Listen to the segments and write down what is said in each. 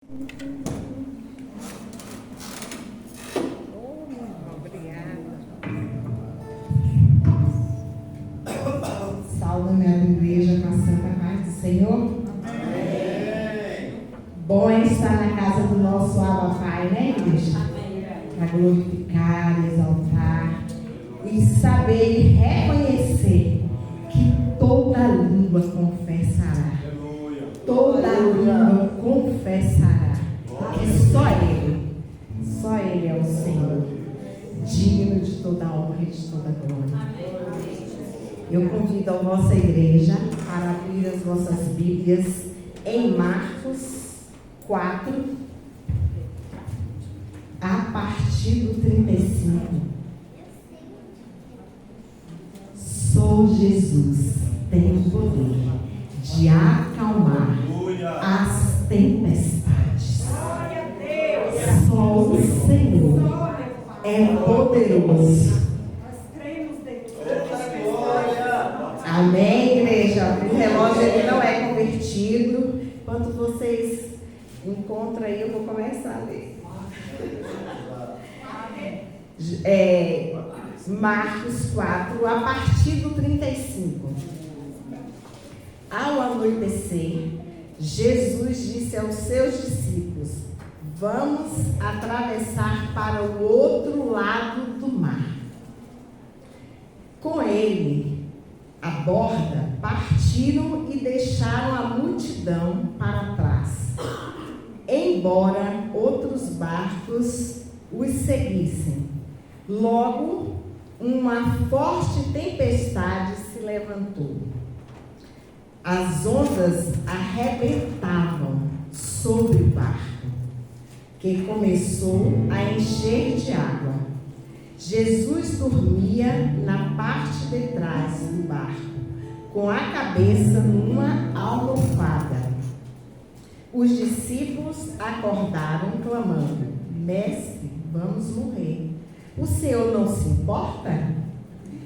Salve, minha igreja, com a santa paz do Senhor. Amém. Bom é estar na casa do nosso Abba Pai, né, igreja? Para glorificar, exaltar e saber e reconhecer que toda língua confessará. Toda língua confessará. Porque só Ele é o Senhor, digno de toda honra e de toda glória. Eu convido a vossa igreja para abrir as vossas Bíblias em Marcos 4, a partir do 35. Só Jesus tem o poder de acalmar as tempestades. Só o Senhor é poderoso. Amém, igreja? O relógio ele não é convertido. Enquanto vocês encontram aí, eu vou começar a ler. Marcos 4, a partir do 35. Ao anoitecer, Jesus disse aos seus discípulos: vamos atravessar para o outro lado do mar. Com ele, à borda, partiram e deixaram a multidão para trás, embora outros barcos os seguissem. Logo, uma forte tempestade se levantou. As ondas arrebentavam sobre o barco, que começou a encher de água. Jesus dormia na parte de trás do barco, com a cabeça numa almofada. Os discípulos acordaram clamando: Mestre, vamos morrer. O Senhor não se importa?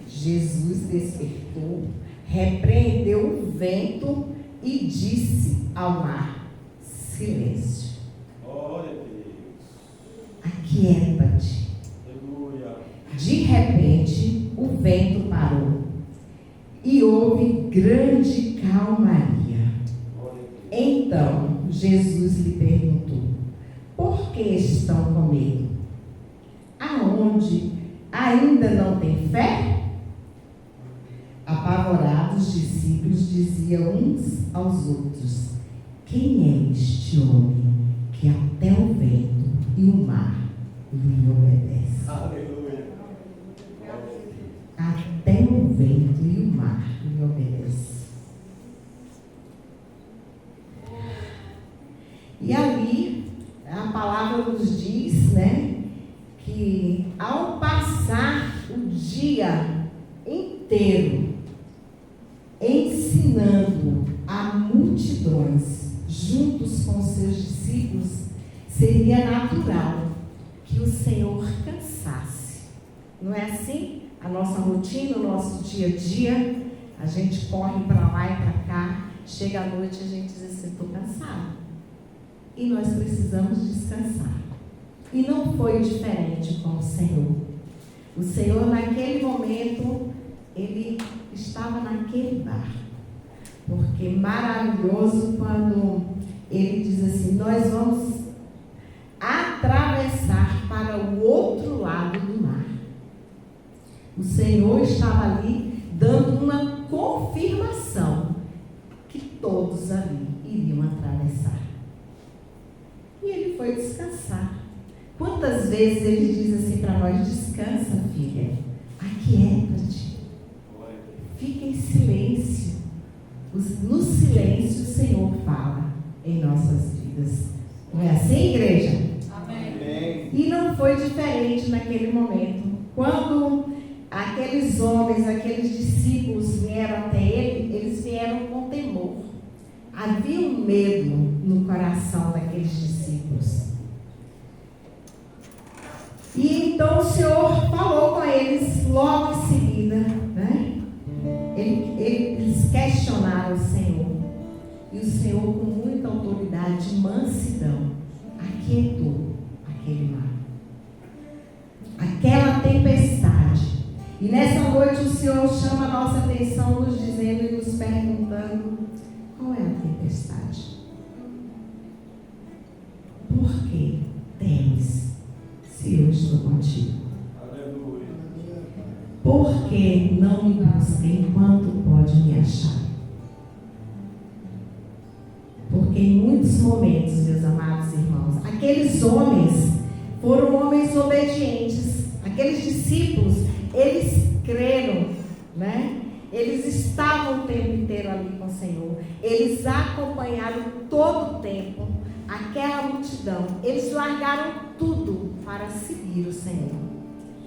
Jesus despertou, repreendeu o vento e disse ao mar: silêncio. Glória a Deus. Aquieta-te. De repente, o vento parou e houve grande calmaria. Então, Jesus lhe perguntou: por que estão com medo? Aonde ainda não tem fé? Apavorados, os discípulos diziam uns aos outros: quem é este homem que até o vento e o mar lhe obedecem? Aleluia. Até o vento e o mar lhe obedecem. E ali, a palavra nos diz, né, que ao passar o dia inteiro ensinando a multidões juntos com seus discípulos, seria natural que o Senhor cansasse. Não é assim? A nossa rotina, o nosso dia a dia, a gente corre para lá e para cá, chega à noite e a gente diz assim: estou cansado. E nós precisamos descansar. E não foi diferente com o Senhor. O Senhor, naquele momento, Ele estava naquele barco. Porque maravilhoso quando Ele diz assim: nós vamos atravessar para o outro lado do mar. O Senhor estava ali dando uma confirmação que todos ali iriam atravessar. E Ele foi descansar. Quantas vezes Ele diz assim para nós: descansa, filha, aquieta-te, fica em silêncio. No silêncio o Senhor fala em nossas vidas. Não é assim, igreja? Amém. E não foi diferente naquele momento. Quando aqueles homens, aqueles discípulos vieram até Ele, eles vieram com temor. Havia um medo no coração daqueles discípulos. E então o Senhor falou com eles logo em seguida, né? Eles questionaram o Senhor. E o Senhor, com muita autoridade e mansidão, aquietou aquele mar, aquela tempestade. E nessa noite o Senhor chama a nossa atenção, nos dizendo e nos perguntando: qual é a tempestade? Por que temes se eu estou contigo? Aleluia. Por que não me busca enquanto pode me achar? Porque em muitos momentos, meus amados irmãos, aqueles homens foram homens obedientes. Aqueles discípulos, eles creram, né? Eles estavam o tempo inteiro ali com o Senhor. Eles acompanharam todo o tempo aquela multidão. Eles largaram tudo para seguir o Senhor.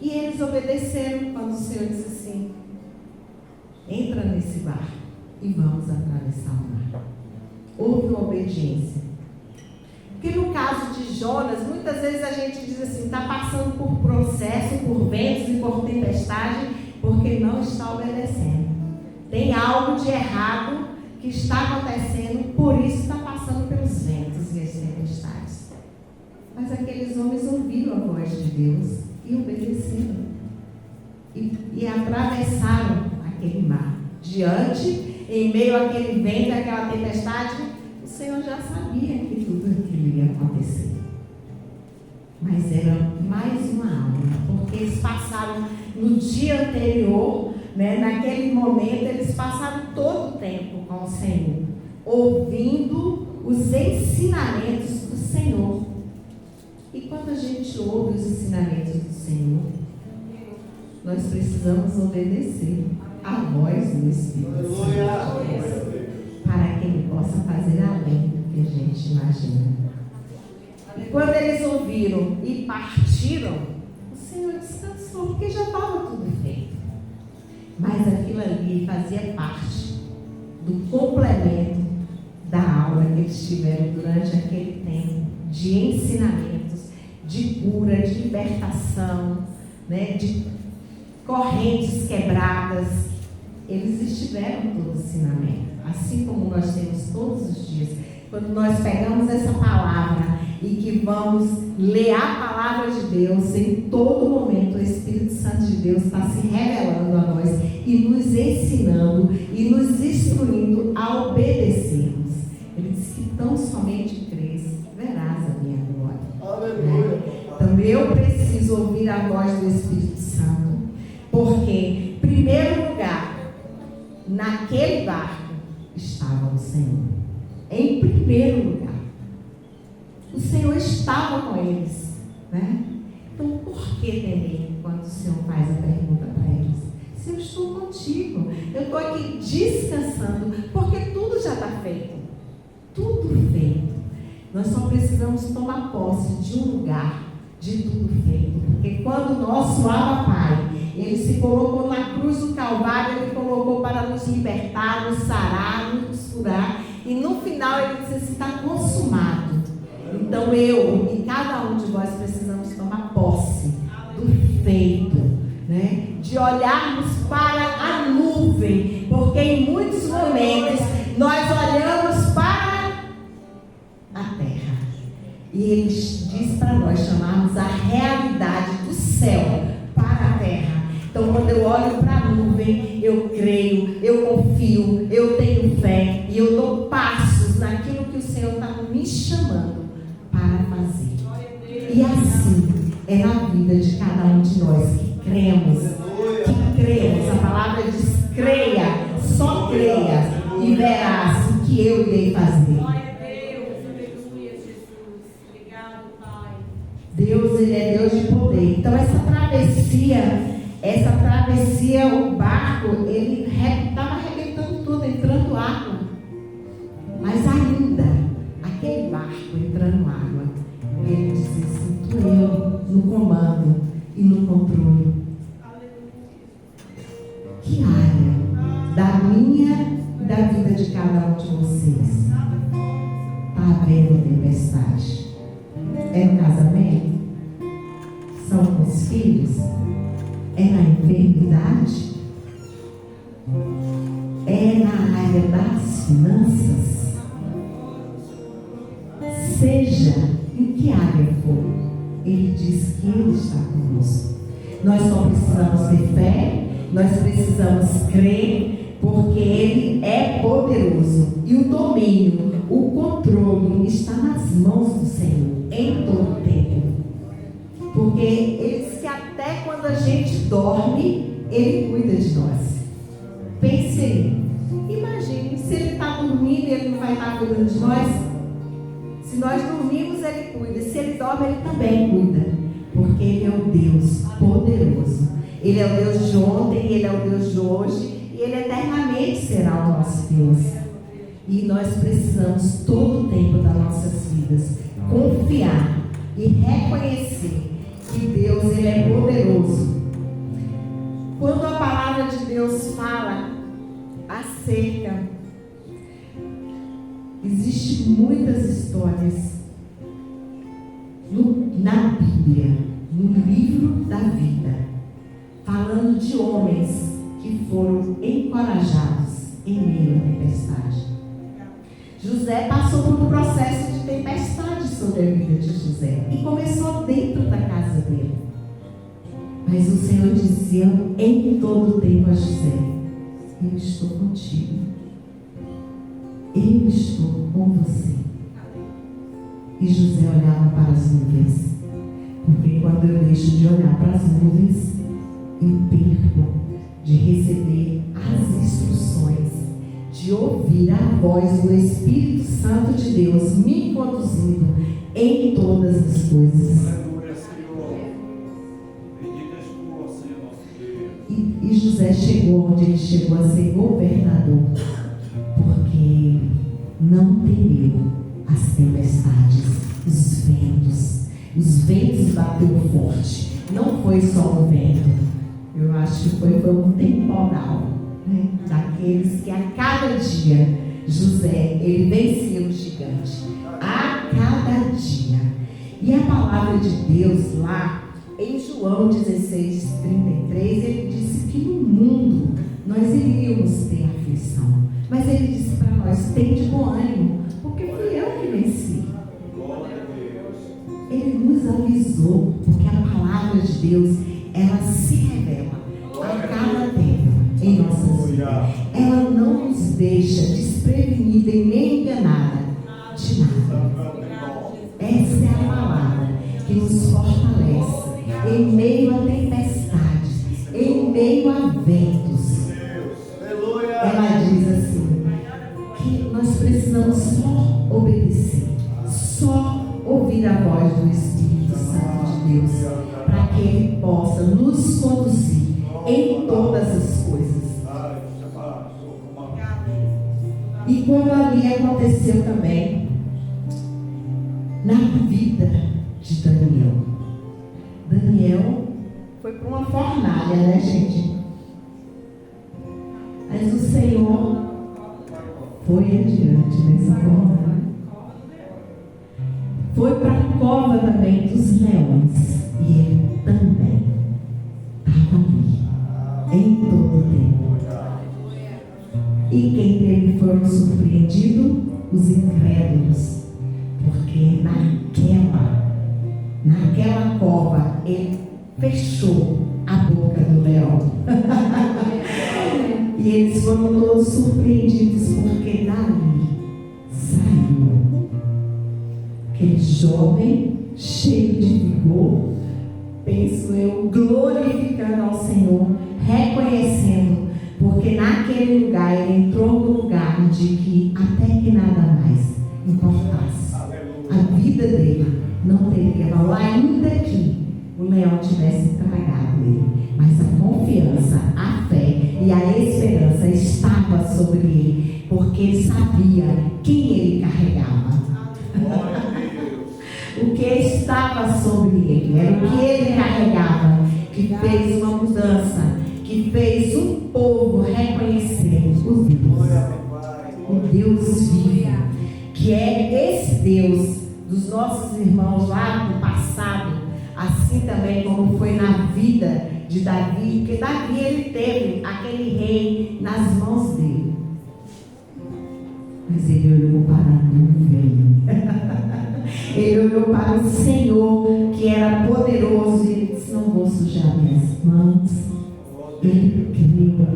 E eles obedeceram quando o Senhor disse assim: entra nesse barco e vamos atravessar o mar. Houve uma obediência. Porque no caso de Jonas, muitas vezes a gente diz assim: está passando por processo, por ventos e por tempestade, porque não está obedecendo. Tem algo de errado que está acontecendo, por isso está passando pelos ventos e as tempestades. Mas aqueles homens ouviram a voz de Deus e obedeceram. E atravessaram aquele mar. Diante, em meio àquele vento, àquela tempestade, o Senhor já sabia que tudo aquilo ia acontecer. Mas era mais uma aula, porque eles passaram no dia anterior, né, naquele momento, eles passaram todo o tempo com o Senhor, ouvindo os ensinamentos do Senhor. E quando a gente ouve os ensinamentos do Senhor, nós precisamos obedecer a voz do Espírito Santo, para que Ele possa fazer além do que a gente imagina. E quando eles ouviram e partiram, o Senhor descansou, porque já estava tudo feito. Mas aquilo ali fazia parte do complemento da aula que eles tiveram durante aquele tempo de ensinamentos, de cura, de libertação, né, de correntes quebradas. Eles estiveram todo o ensinamento, assim como nós temos todos os dias. Quando nós pegamos essa palavra e que vamos ler a palavra de Deus, em todo momento o Espírito Santo de Deus está se revelando a nós e nos ensinando e nos instruindo a obedecermos. Ele diz que tão somente crês, verás a minha glória. Aleluia. Então eu preciso ouvir a voz do Espírito Santo, porque, em primeiro lugar, naquele barco estava o Senhor. Em primeiro lugar, o Senhor estava com eles, né? Então, por que temer quando o Senhor faz a pergunta para eles? Se eu estou contigo, eu estou aqui descansando, porque tudo já está feito. Tudo feito. Nós só precisamos tomar posse de um lugar de tudo feito. Porque quando o nosso Abba Pai, Ele se colocou na cruz do Calvário, Ele colocou para nos libertar, nos sarar, nos curar. E no final Ele disse assim: está consumado. Então eu e cada um de vós precisamos tomar posse do feito, né? De olharmos para a nuvem, porque em muitos momentos nós olhamos para a terra e Ele diz para nós chamarmos a realidade do céu para a terra. Então, quando eu olho para a nuvem, eu creio, eu confio, eu tenho fé e eu dou passos naquilo que o Senhor está me chamando para fazer. E assim é na vida de cada um de nós que cremos. A palavra diz: creia, só creia e verás o que eu irei fazer. Deus, Ele é Deus de poder. Então essa travessia, o barco, ele estava arrebentando tudo, entrando água. Mas ainda, aquele barco entrando água, ele disse assim: estou eu no comando e no controle. Que área da minha e da vida de cada um de vocês está havendo tempestade? É no casamento? São com os filhos? É na enfermidade? É na área das finanças? Seja em que área Ele diz que Ele está conosco. Nós só precisamos ter fé, nós precisamos crer, porque Ele é poderoso. E o domínio, o controle está nas mãos do Senhor, em todo o tempo. Porque Ele diz que até quando a gente dorme, Ele cuida de nós. Pense aí. Imagine, se Ele está dormindo, Ele não vai estar cuidando de nós? Se nós dormimos, Ele cuida. Se Ele dorme, Ele também cuida. Porque Ele é o Deus poderoso. Ele é o Deus de ontem, Ele é o Deus de hoje. E Ele eternamente será o nosso Deus. E nós precisamos, todo o tempo das nossas vidas, confiar e reconhecer que Deus, Ele é poderoso. Quando a palavra de Deus fala acerca, existem muitas histórias na Bíblia, no livro da vida, falando de homens que foram encorajados em meio à tempestade. José passou por um processo de tempestade sobre a vida de José e começou dentro da casa dele. Mas o Senhor dizia em todo o tempo a José: eu estou contigo, eu estou com você. E José olhava para as nuvens, porque quando eu deixo de olhar para as nuvens, eu perco de receber as instruções, de ouvir a voz do Espírito Santo de Deus me conduzindo em todas as coisas. E José chegou onde ele chegou a ser governador, porque não temeu as tempestades, os ventos bateu forte. Não foi só um vento, eu acho que foi um temporal, né? Daqueles que a cada dia José, ele vencia o gigante, a cada dia. E a palavra de Deus lá em João 16:33, ele disse que no mundo nós iríamos ter aflição, mas ele disse para nós: tende bom ânimo, porque fui eu que venci. Ele nos avisou, porque a palavra de Deus, ela se revela a cada tempo em nossas vidas. Ela não nos deixa desprevenida e nem enganada de nada. Essa é a palavra que nos fortalece em meio a tempestades, em meio a ventos. Ela diz assim, que nós precisamos só obedecer, só ouvir a voz do Espírito Santo de Deus, para que Ele possa nos conduzir em todas as coisas. E quando ali aconteceu também na vida de Daniel. Daniel foi para uma fornalha, né, gente? Mas o Senhor foi adiante nessa fornalha. Foi para a cova também dos leões. E ele também estava ali, em todo o tempo. E quem teve foram surpreendidos? Os incrédulos. Porque naquela cova, ele fechou a boca do leão. E eles foram todos surpreendidos, porque dali saiu aquele jovem cheio de vigor, penso eu, glorificando ao Senhor, reconhecendo, porque naquele lugar ele entrou no lugar de que até que nada mais importasse. A vida dele não teria valor, ainda que o leão tivesse tragado ele, mas a confiança, a fé e a esperança estava sobre ele, porque ele sabia quem ele carregava. O que estava sobre ele era o que ele carregava, que fez uma mudança, que fez um povo reconhecer o Deus vivo, que é esse Deus dos nossos irmãos lá no passado, assim também como foi na vida de Davi, porque Davi, ele teve aquele rei nas mãos dele, mas ele olhou para a nuvem Ele olhou para o Senhor, que era poderoso, e ele disse: não vou sujar minhas mãos. Ele creu,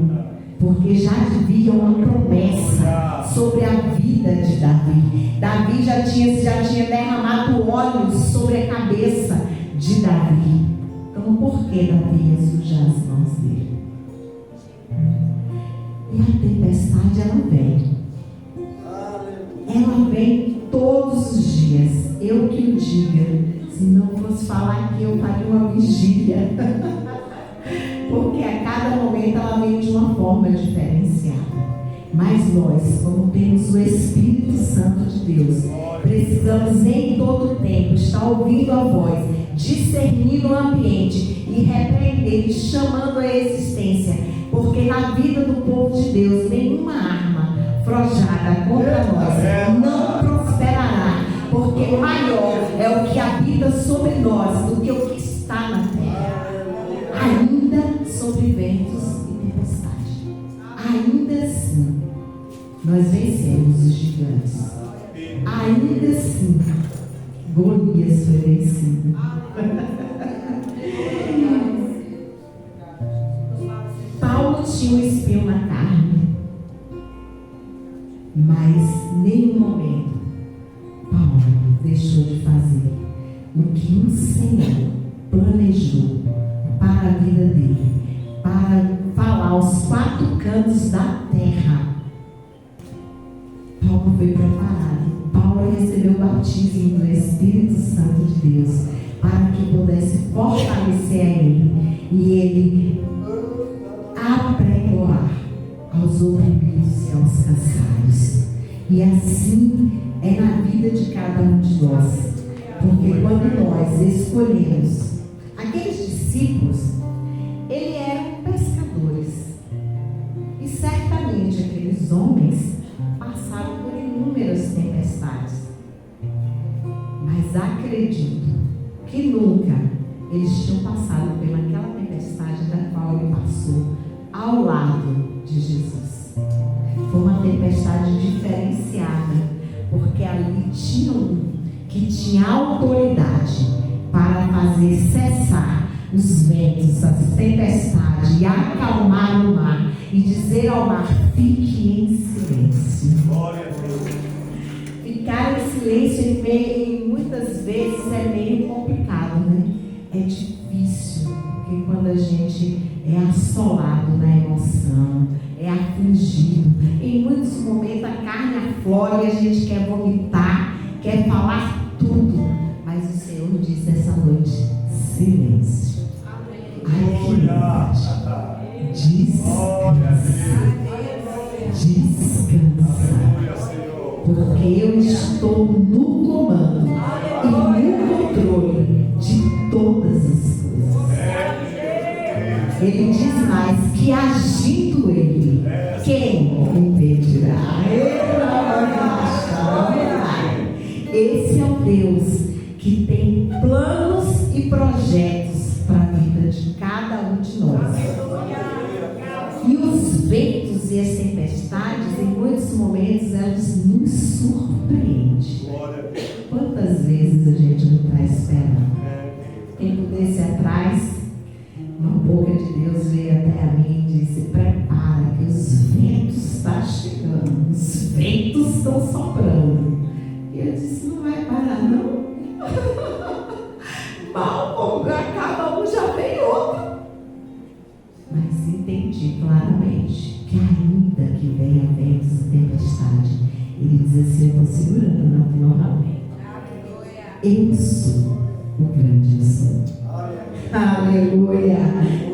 porque já havia uma promessa sobre a vida de Davi. Davi já tinha derramado óleo sobre a cabeça de Davi. Então, por que Davi ia sujar as mãos dele? E a tempestade, ela vem. Ela vem todos os dias. Eu que o diga. Se não fosse falar aqui, eu faria uma vigília. Porque a cada momento ela vem de uma forma diferenciada. Mas nós, como temos o Espírito Santo de Deus, precisamos em todo tempo estar ouvindo a voz, discernindo o ambiente e repreender, chamando a existência. Porque na vida do povo de Deus, nenhuma arma forjada contra nós não prosperará. Porque maior é o que habita sobre nós do que o que está na terra. Ainda sobre ventos e tempestade. Ainda assim, nós vencemos os gigantes. Ainda assim, Golias foi vencido. Paulo tinha um espinho na carne, mas em nenhum momento Paulo deixou de fazer o que o Senhor planejou para a vida dele, para falar aos quatro cantos da terra. Paulo foi preparado. Paulo recebeu o batismo do Espírito Santo de Deus para que pudesse fortalecer a ele e ele apregoar aos oprimidos e aos cansados. E assim é na vida de cada um de nós. Porque quando nós escolhemos, aqueles discípulos, eles eram pescadores. E certamente aqueles homens passaram por inúmeras tempestades. Mas acredito que nunca eles tinham passado pelaquela tempestade da qual ele passou ao lado de Jesus. Foi uma tempestade diferenciada, porque ali tinha um que tinha autoridade para fazer cessar os ventos, as tempestades, e acalmar o mar e dizer ao mar: fique em silêncio. Ficar em silêncio muitas vezes é meio complicado, né? É difícil, porque quando a gente é assolado na emoção, é afligido, em muitos momentos a carne aflora e a gente quer vomitar, quer falar tudo, mas o Senhor diz essa noite: silêncio. Descansa. Porque eu estou no comando e no controle de todas as coisas. Ele diz mais: que agindo ele, quem impedirá? Esse é o Deus que tem planos e projetos para a vida de cada um de nós. E os ventos e as tempestades, em muitos momentos, elas nos surpreendem. Quantas vezes a gente não está esperando? Tempo desse atrás, uma boca de Deus veio até a mim e disse: prepara que os ventos estão chegando, os ventos estão soprando. E eu disse: não vai parar não. Mal como acaba um, já vem outro. Mas entendi claramente que ainda que venha ventos e tempestade, ele diz assim: eu estou segurando novamente. Eu sou o grande eu sou. Aleluia.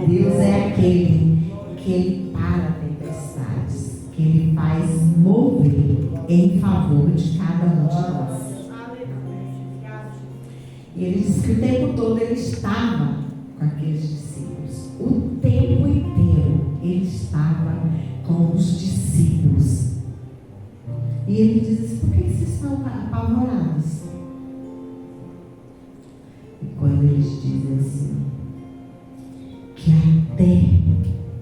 Deus é aquele que ele para tempestades, que ele faz mover em favor de cada um de nós. E ele diz que o tempo todo ele estava com aqueles discípulos. O tempo inteiro ele estava com os discípulos. E ele diz assim: por que vocês estão apavorados? E quando eles dizem assim, que até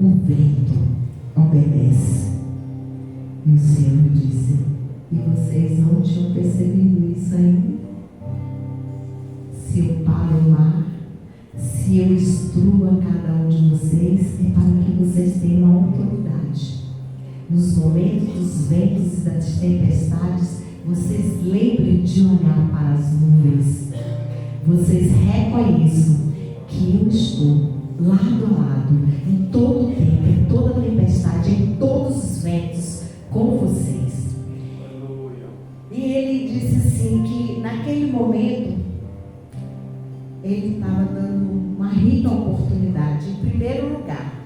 o vento obedece. E o Senhor disse: e vocês não tinham percebido isso ainda? se eu paro o mar, se eu instruo a cada um de vocês, é para que vocês tenham autoridade. Nos momentos dos ventos e das tempestades, vocês lembrem de olhar para as nuvens. Vocês reconheçam que eu estou lado a lado, em todo o tempo, em toda tempestade, em todos os ventos, com vocês. Aleluia. E ele disse assim, que naquele momento, ele estava dando uma rica oportunidade. Em primeiro lugar,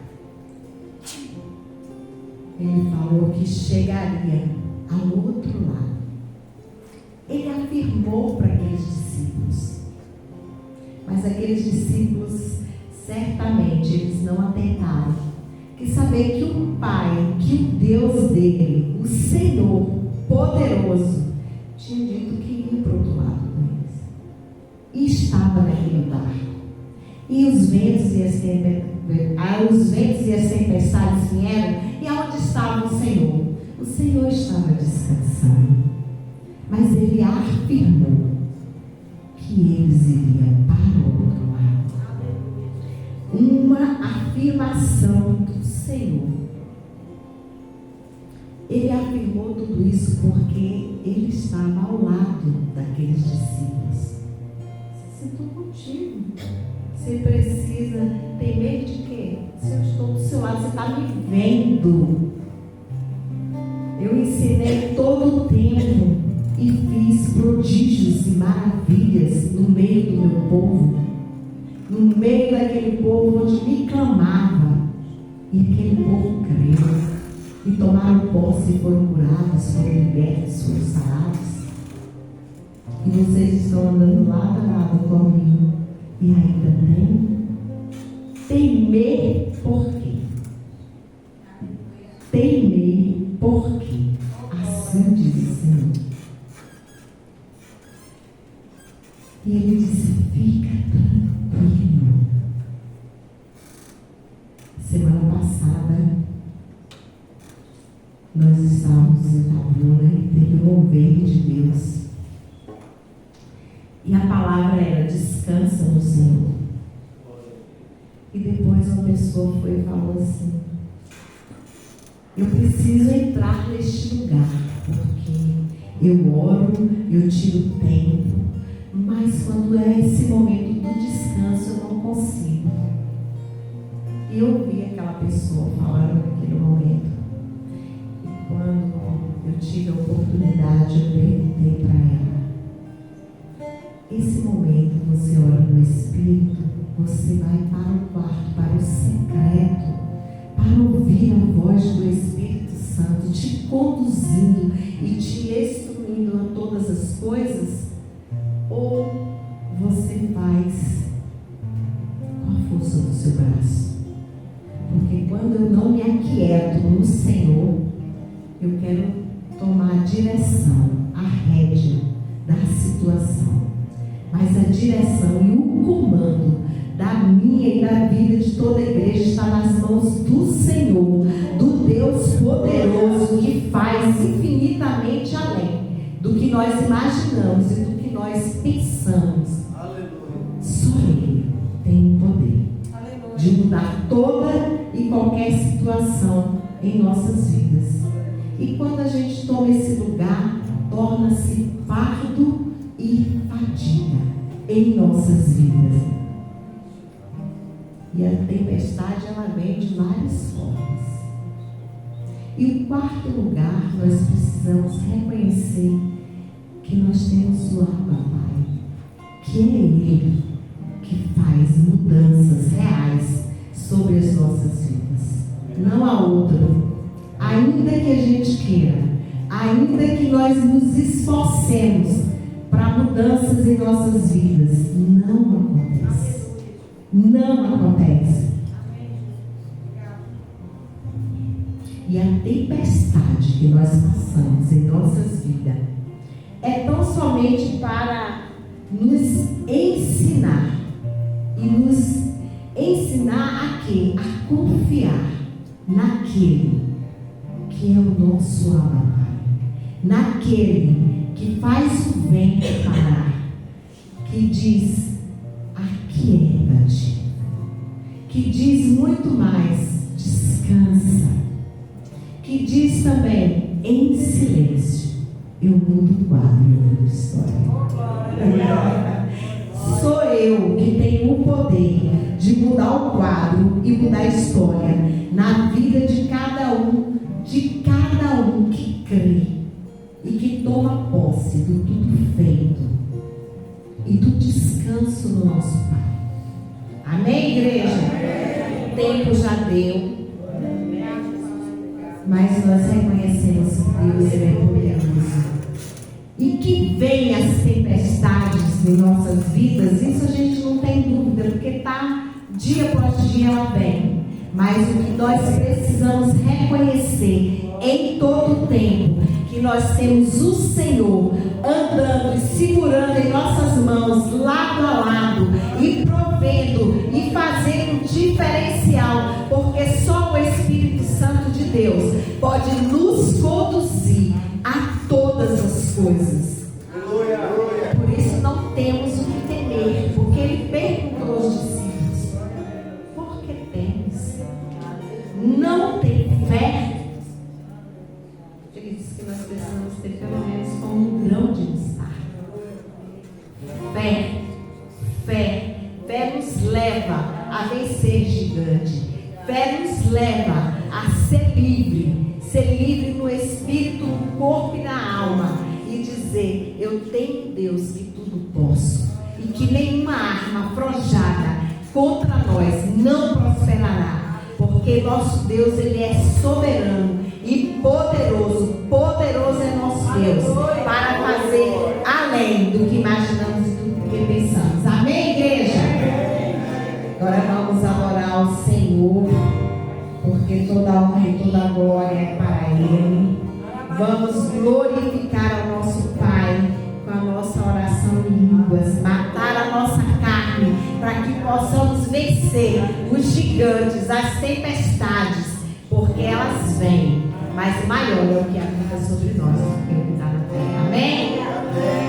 ele falou que chegaria ao outro lado. Ele afirmou para aqueles discípulos. Mas aqueles discípulos, certamente, eles não atentaram. Que saber que o Pai, que o Deus dele, o Senhor poderoso, tinha dito que ia para o outro lado com eles. E estava naquele barco. E os ventos e as tempestades vieram. E aonde estava o Senhor? O Senhor estava descansando. Mas ele afirmou que eles iriam para o outro lado. Uma afirmação do Senhor. Ele afirmou tudo isso porque ele estava ao lado daqueles discípulos. Se eu estou contigo, você precisa temer de quê? Se eu estou do seu lado, você está me vendo. Eu ensinei todo o tempo e fiz prodígios e maravilhas no meio do meu povo, no meio daquele povo onde me clamava, e aquele povo creu, e tomaram posse e foram curados, foram libertos, foram sarados. E vocês estão andando lado a lado comigo, e ainda temer por quê? Temer por quê? Assim diz o Senhor. E ele disse, fica tranquilo. Semana passada, nós estávamos em Itabuna e teve um mover de Deus. E a palavra era, descansa no Senhor. E depois uma pessoa foi e falou assim, eu preciso entrar neste lugar, porque eu oro, eu tiro tempo, mas quando é esse momento do descanso eu não consigo. E eu ouvi aquela pessoa falando naquele momento. E quando eu tive a oportunidade, eu perguntei para ela, esse momento você ora no Espírito, você vai para o quarto, para o secreto, para ouvir a voz do Espírito Santo te conduzindo e te instruindo a todas as coisas, ou você faz com a força do seu braço? Porque quando eu não me aquieto no Senhor, eu quero tomar a direção, a rédea da situação. Mas a direção e o comando da minha e da vida de toda a igreja está nas mãos do Senhor, do Deus poderoso, que faz infinitamente além do que nós imaginamos e do que nós pensamos. Aleluia. Só Ele tem o poder, Aleluia, de mudar toda e qualquer situação em nossas vidas. E quando a gente toma esse lugar, torna-se fardo e fadiga em nossas vidas. E a tempestade, ela vem de várias formas. E o quarto lugar, nós precisamos reconhecer que nós temos o Abba Pai, que é Ele que faz mudanças reais sobre as nossas vidas. Não há outro. Ainda que a gente queira, ainda que nós nos esforcemos para mudanças em nossas vidas, não acontece. Não acontece. E a tempestade que nós passamos em nossas vidas é tão somente para nos ensinar. E nos ensinar a quê? A confiar naquele que é o nosso Abba Pai, naquele que faz o vento parar, que diz, aquieta-te, que diz muito mais, descansa, que diz também, em silêncio, eu mudo o quadro e eu mudo a história. Sou eu que tenho o poder de mudar o quadro e mudar a história na vida de cada um que crê e que toma posse do tudo feito e do descanso no nosso Pai. Amém, igreja? O tempo já deu, mas nós reconhecemos que Deus é poderoso. E que vem as tempestades em nossas vidas, isso a gente não tem dúvida, porque dia após dia ela vem. Mas o que nós precisamos reconhecer em todo o tempo, que nós temos o Senhor andando e segurando em nossas mãos, lado a lado, e provendo e fazendo diferencial, porque só o Espírito Santo de Deus pode nos conduzir a todas as coisas. Por isso não temos o que temer, porque ele perguntou aos discípulos: por que temes? Não tem fé? Ele disse que nós precisamos ter pelo menos como um grão de mostarda. Fé nos leva a vencer gigante. Fé nos leva a ser livre no espírito, no corpo e na alma, e dizer: eu tenho Deus que tudo posso, e que nenhuma arma forjada contra nós não prosperará, porque nosso Deus, ele é soberano e poderoso é nosso Deus, para fazer além do que imaginamos e do que pensamos. Amém, igreja? Agora vamos adorar ao Senhor, porque toda honra e toda glória é para Ele. Vamos glorificar ao nosso Pai com a nossa oração em línguas, matar a nossa carne, para que possamos vencer os gigantes, as tempestades, porque elas vêm, mas maior é o que habita sobre nós do que o que está na terra. Amém?